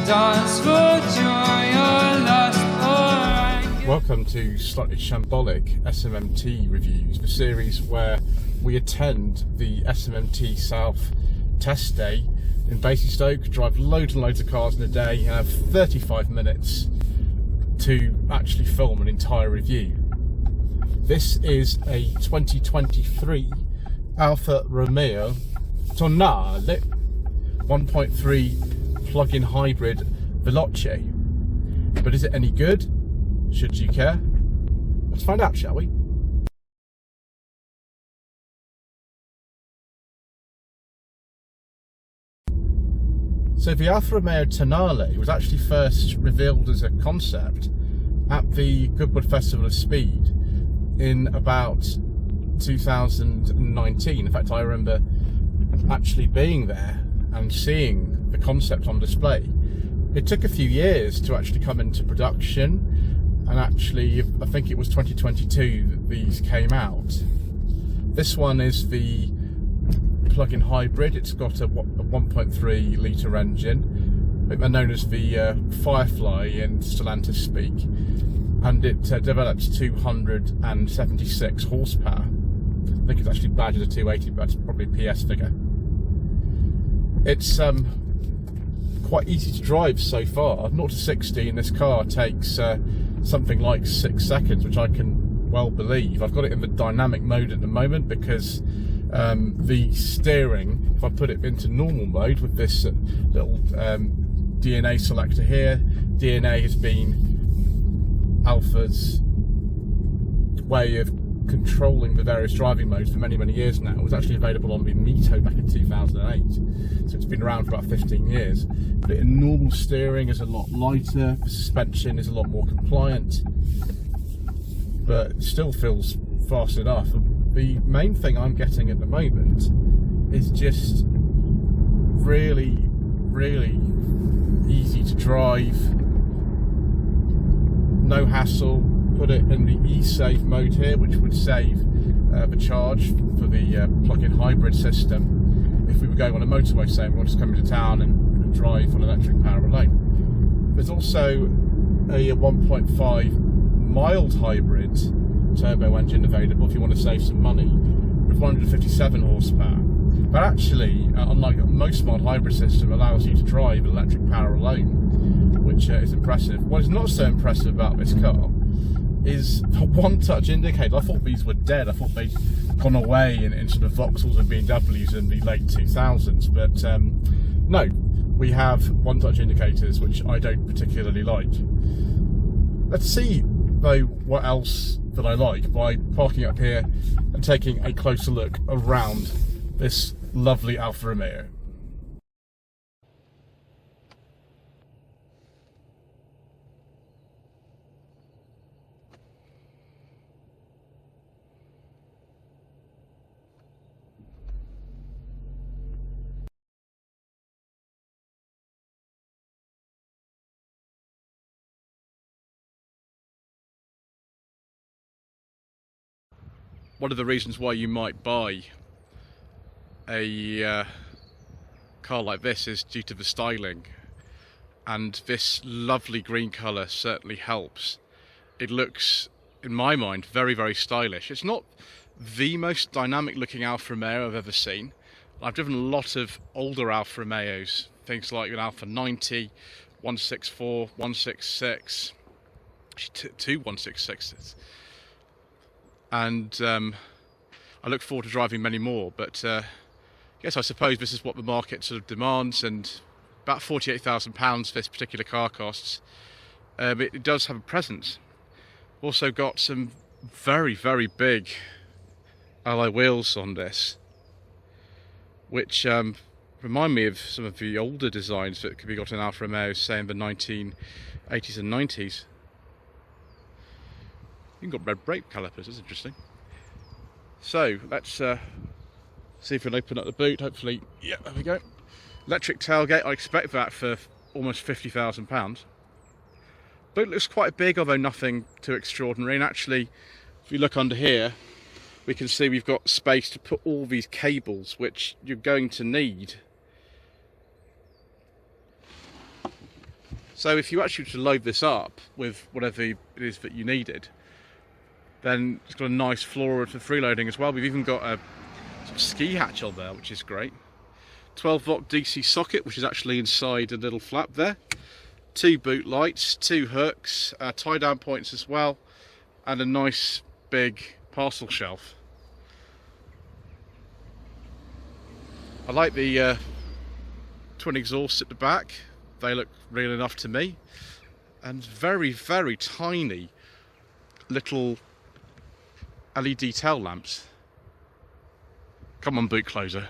dance for joy or lust or anger. Welcome to Slightly Shambolic SMMT reviews, the series where we attend the SMMT South test day in Basingstoke, drive loads and loads of cars in a day and have 35 minutes to actually film an entire review. This is a 2023 Alfa Romeo Tonale 1.3 plug-in hybrid Veloce. But is it any good? Should you care? Let's find out, shall we? So the Alfa Romeo Tonale was actually first revealed as a concept at the Goodwood Festival of Speed in about 2019. In fact, I remember actually being there and seeing the concept on display. It took a few years to actually come into production, and actually I think it was 2022 that these came out. This one is the plug-in hybrid. It's got a 1.3 litre engine. I think they're known as the Firefly in Stellantis speak, and it develops 276 horsepower. I think it's actually badged at 280, but that's probably a PS figure. It's quite easy to drive so far. 0 to 60 in this car takes something like 6 seconds, which I can well believe. I've got it in the dynamic mode at the moment because the steering, if I put it into normal mode with this little DNA selector here, DNA has been Alfa's way of controlling the various driving modes for many years now. It was actually available on the Mito back in 2008, so it's been around for about 15 years. But in normal steering is a lot lighter, the suspension is a lot more compliant, but it still feels fast enough. The main thing I'm getting at the moment is just really easy to drive, no hassle. Put it in the e-save mode here, which would save the charge for the plug-in hybrid system if we were going on a motorway, say we want to come into town and drive on electric power alone. There's also a 1.5 mild hybrid turbo engine available if you want to save some money, with 157 horsepower. But actually, unlike most mild hybrid system, allows you to drive electric power alone, which is impressive. What is not so impressive about this car is the one-touch indicator. I thought these were dead. I thought they'd gone away in sort of Vauxhalls and BMWs in the late 2000s, but no, we have one-touch indicators, which I don't particularly like. Let's see though what else that I like by parking up here and taking a closer look around this lovely Alfa Romeo. One of the reasons why you might buy a car like this is due to the styling, and this lovely green colour certainly helps. It looks, in my mind, very stylish. It's not the most dynamic looking Alfa Romeo I've ever seen. I've driven a lot of older Alfa Romeos, things like an Alfa 90, 164, 166, actually two 166s. And I look forward to driving many more, but yes, I suppose this is what the market sort of demands, and about £48,000 this particular car costs. It does have a presence. Also got some very big alloy wheels on this, which remind me of some of the older designs that could be got in Alfa Romeo, say in the 1980s and 90s. You've got red brake calipers, that's interesting. So let's see if we can open up the boot. Hopefully, yeah, there we go. Electric tailgate, I expect that for almost £50,000. Boot looks quite big, although nothing too extraordinary. And actually, if you look under here, we can see we've got space to put all these cables, which you're going to need So if you actually were to load this up with whatever it is that you needed, then it's got a nice floor for freeloading as well. We've even got a sort of ski hatch on there, which is great. 12-volt DC socket, which is actually inside a little flap there. 2 boot lights, 2 hooks, tie-down points as well, and a nice big parcel shelf. I like the twin exhausts at the back. They look real enough to me, and very, very tiny little LED tail lamps. Come on, boot closer.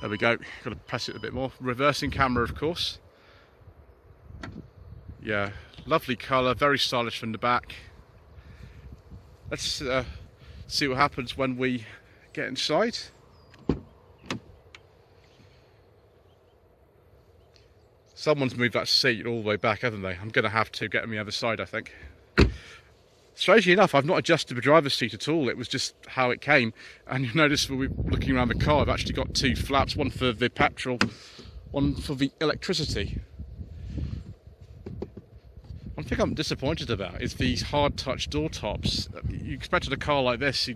There we go. Got to press it a bit more. Reversing camera, of course. Yeah, lovely colour, very stylish from the back. Let's see what happens when we get inside. Someone's moved that seat all the way back, haven't they? I'm going to have to get on the other side, I think. Strangely enough, I've not adjusted the driver's seat at all. It was just how it came. And you'll notice when we're looking around the car, I've actually got 2 flaps, one for the petrol, one for the electricity. One thing I'm disappointed about is these hard touch door tops. You expected a car like this,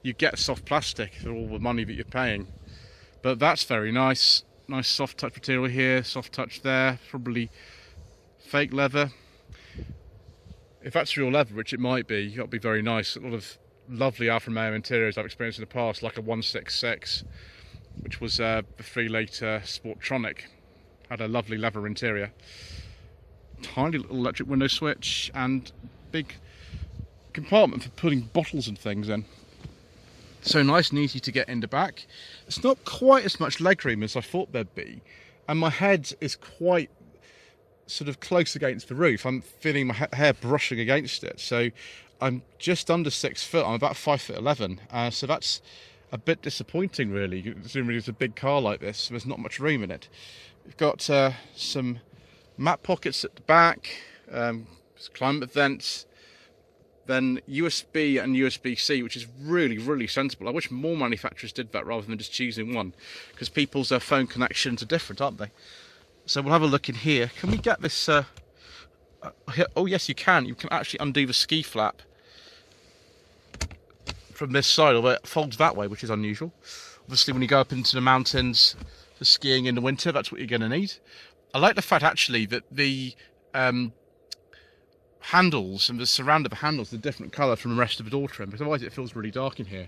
you get soft plastic for all the money that you're paying. But that's very nice. Nice soft touch material here, soft touch there, probably fake leather. If that's real leather, which it might be, you've got to be very nice. A lot of lovely Alfa Romeo interiors I've experienced in the past, like a 166, which was the 3-litre Sportronic. Had a lovely leather interior. Tiny little electric window switch and big compartment for putting bottles and things in. So nice and easy to get in the back. It's not quite as much legroom as I thought there'd be, and my head is quite sort of close against the roof. I'm feeling my hair brushing against it, so I'm just under 6 foot. I'm about 5'11", so that's a bit disappointing, really. Considering it's a big car like this, so there's not much room in it. We've got some map pockets at the back, climate vents. Then USB and USB-C, which is really, really sensible. I wish more manufacturers did that rather than just choosing one, because people's phone connections are different, aren't they? So we'll have a look in here. Can we get this? Oh yes, you can. You can actually undo the ski flap from this side, although it folds that way, which is unusual. Obviously, when you go up into the mountains for skiing in the winter, that's what you're going to need. I like the fact actually that the handles and the surround of the handles are a different colour from the rest of the door trim, because otherwise it feels really dark in here.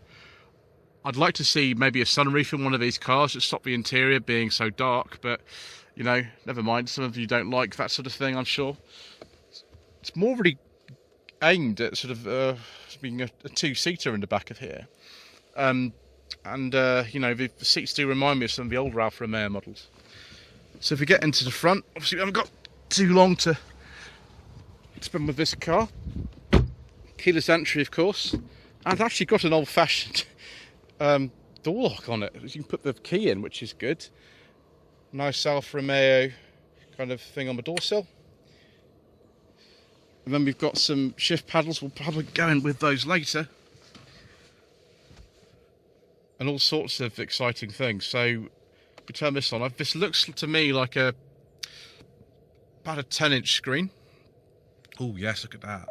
I'd like to see maybe a sunroof in one of these cars to stop the interior being so dark, but you know, never mind. Some of you don't like that sort of thing, I'm sure. It's more really aimed at sort of being a 2-seater in the back of here. You know, the seats do remind me of some of the older Alfa Romeo models. So if we get into the front, obviously we haven't got too long to spend with this car. Keyless entry, of course. And I've actually got an old-fashioned door lock on it. You can put the key in, which is good. Nice Alfa Romeo kind of thing on the door sill. And then we've got some shift paddles. We'll probably go in with those later. And all sorts of exciting things. So we turn this on. This looks to me like about a 10-inch screen. Oh yes, look at that.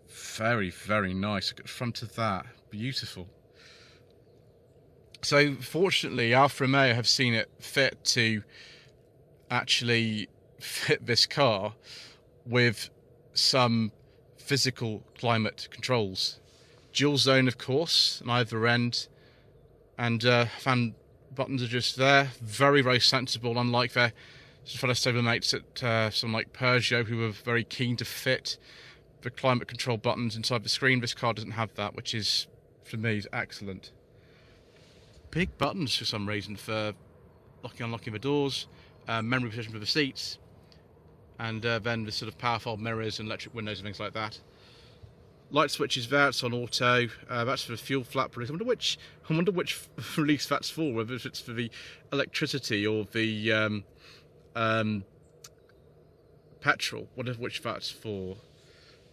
Very, very nice. Look at the front of that. Beautiful. So fortunately, Alfa Romeo have seen it fit to actually fit this car with some physical climate controls. Dual zone, of course, on either end, and fan buttons are just there. Very, very sensible, unlike their fellow stablemates at some like Peugeot, who were very keen to fit the climate control buttons inside the screen. This car doesn't have that, which is, for me, is excellent. Big buttons for some reason for locking and unlocking the doors, memory position for the seats, and then the sort of powerful mirrors and electric windows and things like that. Light switches there, it's on auto. That's for the fuel flap release. I wonder which release that's for, whether it's for the electricity or the petrol, whatever which that's for.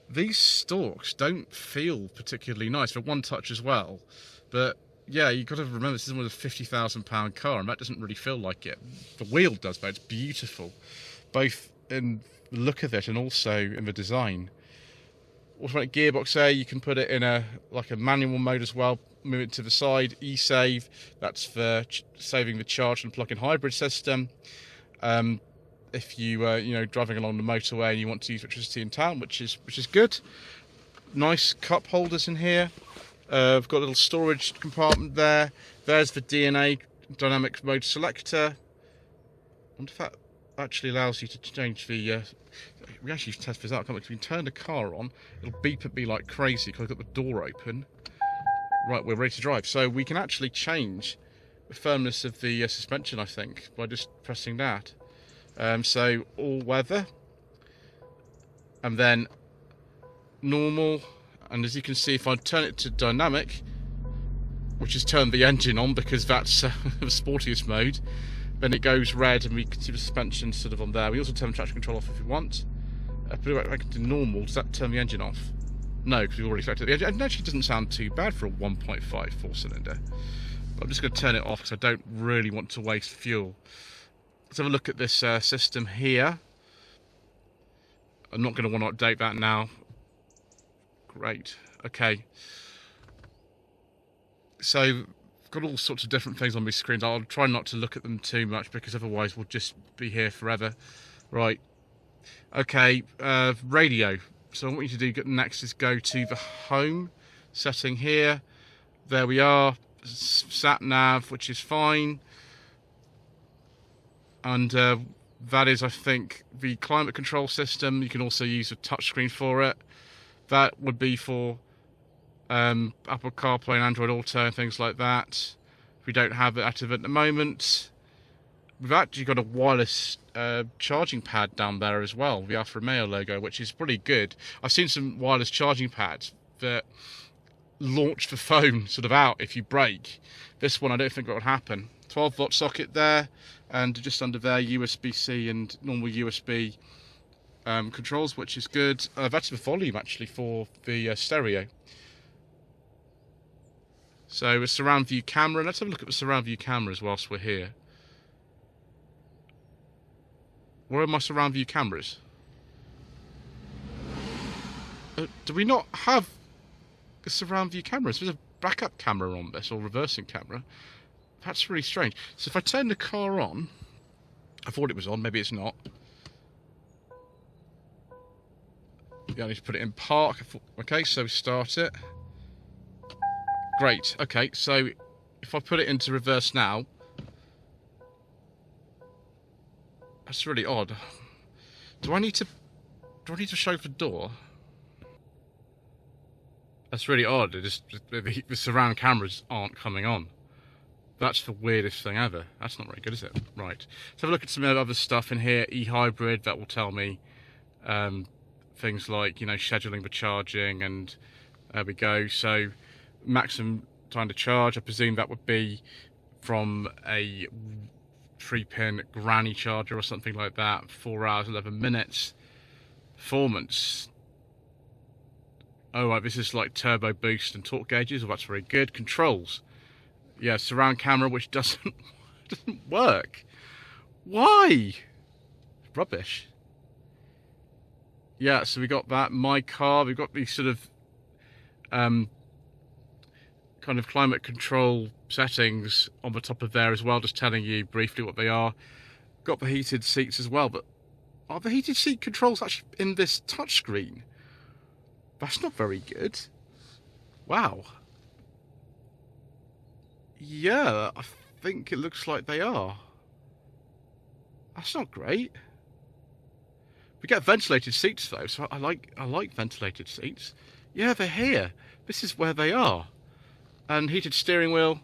These stalks don't feel particularly nice. They're one touch as well, but yeah, you've got to remember this is a £50,000 car, and that doesn't really feel like it. The wheel does, but it's beautiful, both in the look of it and also in the design. Automatic gearbox there, you can put it in a manual mode as well. Move it to the side. E-save, that's for saving the charge and plug-in hybrid system. If you driving along the motorway and you want to use electricity in town, which is good. Nice cup holders in here. I've got a little storage compartment there. There's the DNA dynamic mode selector. I wonder if that actually allows you to change the. We actually test this out. If we turn the car on, it'll beep at me like crazy because I've got the door open. Right, we're ready to drive. So we can actually change the firmness of the suspension, I think, by just pressing that. So all weather, and then normal. And as you can see, if I turn it to dynamic, which is turn the engine on because that's the sportiest mode, then it goes red and we can see the suspension sort of on there. We also turn the traction control off if we want. Put it back to normal. Does that turn the engine off? No, because we've already selected it. It actually doesn't sound too bad for a 1.5 4-cylinder. But I'm just going to turn it off because I don't really want to waste fuel. Let's have a look at this system here. I'm not going to want to update that now. Great. Okay. So, I've got all sorts of different things on my screens. I'll try not to look at them too much because otherwise we'll just be here forever. Right. Okay. Radio. So what you need to do next is go to the home setting here. There we are. Sat nav, which is fine. And that is, I think, the climate control system. You can also use a touchscreen for it. That would be for Apple CarPlay and Android Auto and things like that. We don't have it active at the moment. We've actually got a wireless charging pad down there as well, the Alfa Romeo logo, which is pretty good. I've seen some wireless charging pads that launch the phone sort of out if you brake. This one I don't think that would happen. 12-volt socket there, and just under there USB-C and normal USB controls, which is good. That's the volume actually for the stereo. So a surround view camera. Let's have a look at the surround view cameras whilst we're here. Where are my surround view cameras? Do we not have a surround view cameras? There's a backup camera on this, or reversing camera. That's really strange. So if I turn the car on, I thought it was on, maybe it's not. Yeah, I need to put it in park. Okay, so start it. Great. Okay, so if I put it into reverse now, that's really odd. Do I need to show the door? That's really odd. The surround cameras aren't coming on. That's the weirdest thing ever. That's not very good, is it? Right. Let's have a look at some other stuff in here. E-hybrid, that will tell me things like, scheduling the charging, and there we go. So maximum time to charge, I presume that would be from a 3-pin granny charger or something like that. 4 hours, 11 minutes. Performance. Oh, right, this is like turbo boost and torque gauges. Well, that's very good. Controls. Yeah, surround camera, which doesn't work. Why? Rubbish. Yeah, so we got that. My car. We've got these sort of kind of climate control settings on the top of there as well, just telling you briefly what they are. Got the heated seats as well, but are the heated seat controls actually in this touchscreen? That's not very good. Wow. Yeah, I think it looks like they are. That's not great. We get ventilated seats though, so I like ventilated seats. Yeah, they're here. This is where they are. And heated steering wheel.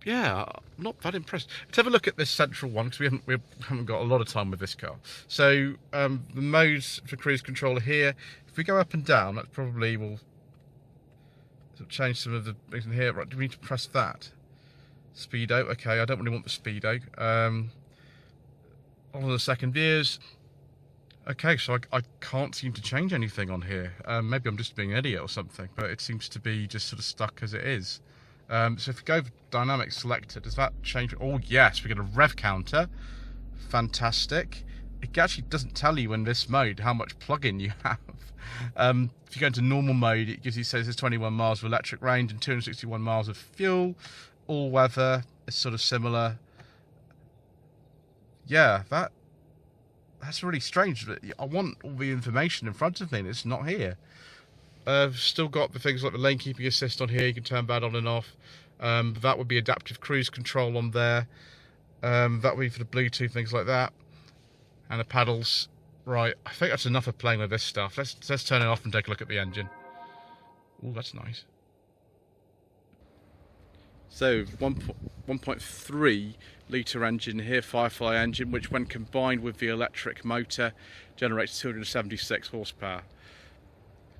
Yeah, I'm not that impressed. Let's have a look at this central one, because we haven't got a lot of time with this car. So the modes for cruise control are here. If we go up and down, that probably will change some of the things in here. Right, do we need to press that? Speedo, okay, I don't really want the speedo. On the second gears, Okay, so I can't seem to change anything on here. Maybe I'm just being an idiot or something, but it seems to be just sort of stuck as it is. So if we go for dynamic selector, does that change? Oh yes, we get a rev counter. Fantastic. It actually doesn't tell you in this mode how much plug-in you have. If you go into normal mode, it gives you, says there's 21 miles of electric range and 261 miles of fuel. All weather is sort of similar. Yeah, that's really strange. I want all the information in front of me and it's not here. I've still got the things like the lane keeping assist on here. You can turn that on and off. That would be adaptive cruise control on there. That would be for the Bluetooth, things like that. And the paddles. Right, I think that's enough of playing with this stuff. Let's turn it off and take a look at the engine. Oh, that's nice. So 1.3 litre engine here, Firefly engine, which when combined with the electric motor generates 276 horsepower.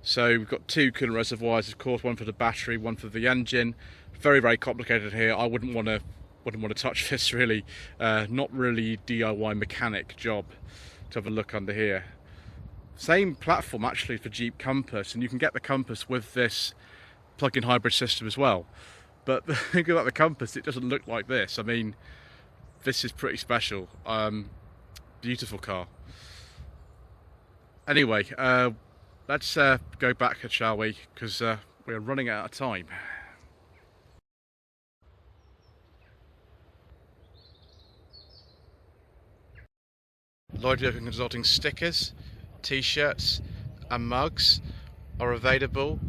So we've got two coolant reservoirs, of course, one for the battery, one for the engine. Very, very complicated here. I wouldn't want to touch this really. Not really DIY mechanic job to have a look under here. Same platform actually for Jeep Compass, and you can get the Compass with this plug-in hybrid system as well. But the thing about the Compass, it doesn't look like this. I mean, this is pretty special. Beautiful car. Anyway, let's go back, shall we? Because we're running out of time. Lloyd Vehicle Consulting stickers, t-shirts and mugs are available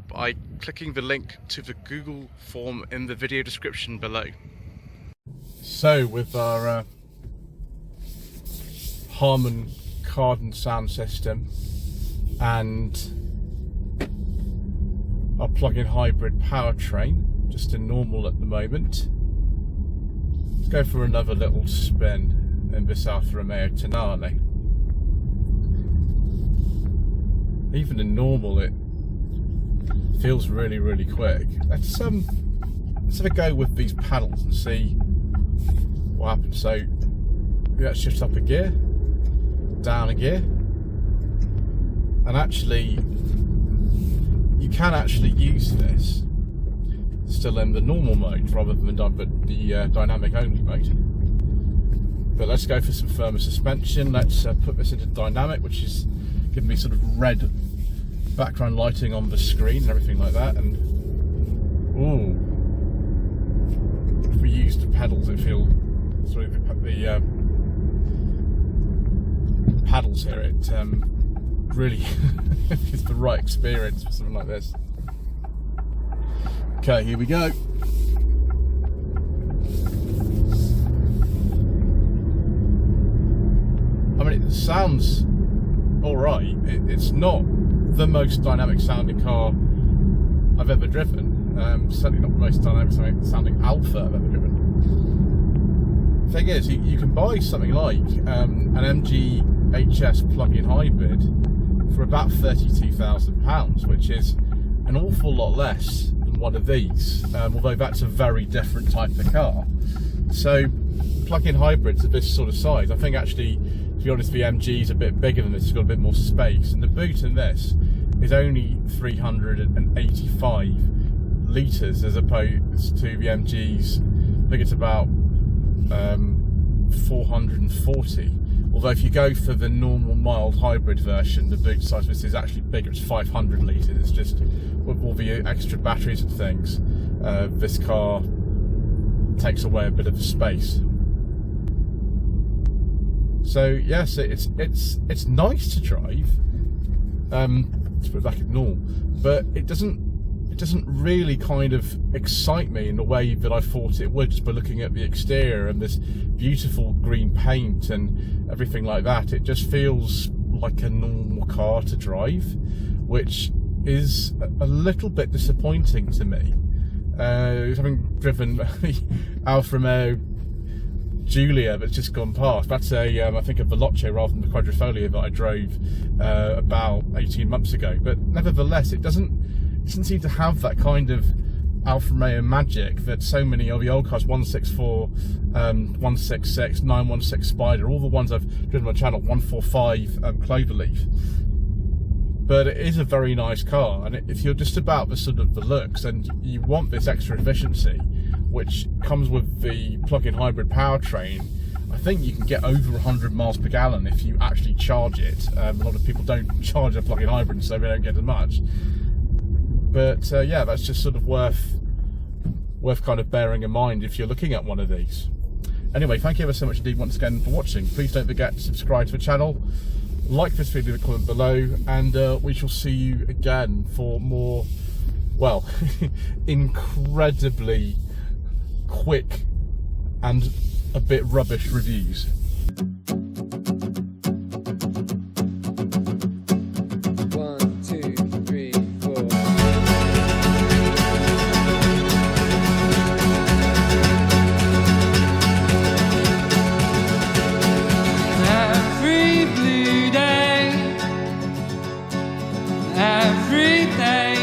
by clicking the link to the Google form in the video description below. So with our Harman Kardon sound system and our plug-in hybrid powertrain, just in normal at the moment, let's go for another little spin in this Alfa Romeo Tonale. Even in normal it feels really, really quick. Let's have a go with these paddles and see what happens. So let's shift up a gear, down a gear, and actually you can actually use this still in the normal mode rather than the dynamic only mode. But let's go for some firmer suspension. Let's put this into dynamic, which is giving me sort of red background lighting on the screen and everything like that. And ooh, if we use the pedals, it feels sort of the paddles here. It really is the right experience for something like this. Okay, here we go. I mean, it sounds alright. It's not the most dynamic sounding car I've ever driven. Certainly not the most dynamic sounding Alfa I've ever driven. The thing is, you can buy something like an MG HS plug-in hybrid for about £32,000, which is an awful lot less than one of these, although that's a very different type of car. So plug-in hybrids of this sort of size, I think actually, to be honest, the MG is a bit bigger than this. It's got a bit more space, and the boot in this is only 385 litres as opposed to the MG's. I think it's about 440. Although if you go for the normal mild hybrid version, the boot size of this is actually bigger. It's 500 litres. It's just with all the extra batteries and things, this car takes away a bit of space. So yes, it's nice to drive. Let's put it back at normal, but it doesn't really kind of excite me in the way that I thought it would, just by looking at the exterior and this beautiful green paint and everything like that. It just feels like a normal car to drive, which is a little bit disappointing to me. Having driven the Alfa Romeo Giulia that's just gone past, that's a I think a Veloce rather than the Quadrifoglio that I drove about 18 months ago, but nevertheless it doesn't seem to have that kind of Alfa Romeo Magic that so many of the old cars, 164, 166, 916 Spider, all the ones I've driven on my channel, 145 Cloverleaf. But it is a very nice car, and if you're just about the sort of the looks and you want this extra efficiency, which comes with the plug-in hybrid powertrain, I think you can get over 100 miles per gallon if you actually charge it. A lot of people don't charge a plug-in hybrid, so they don't get as much. But yeah, that's just sort of worth kind of bearing in mind if you're looking at one of these. Anyway, thank you ever so much indeed once again for watching. Please don't forget to subscribe to the channel, like this video in the comment below, and we shall see you again for more, well, incredibly quick and a bit rubbish reviews. Every day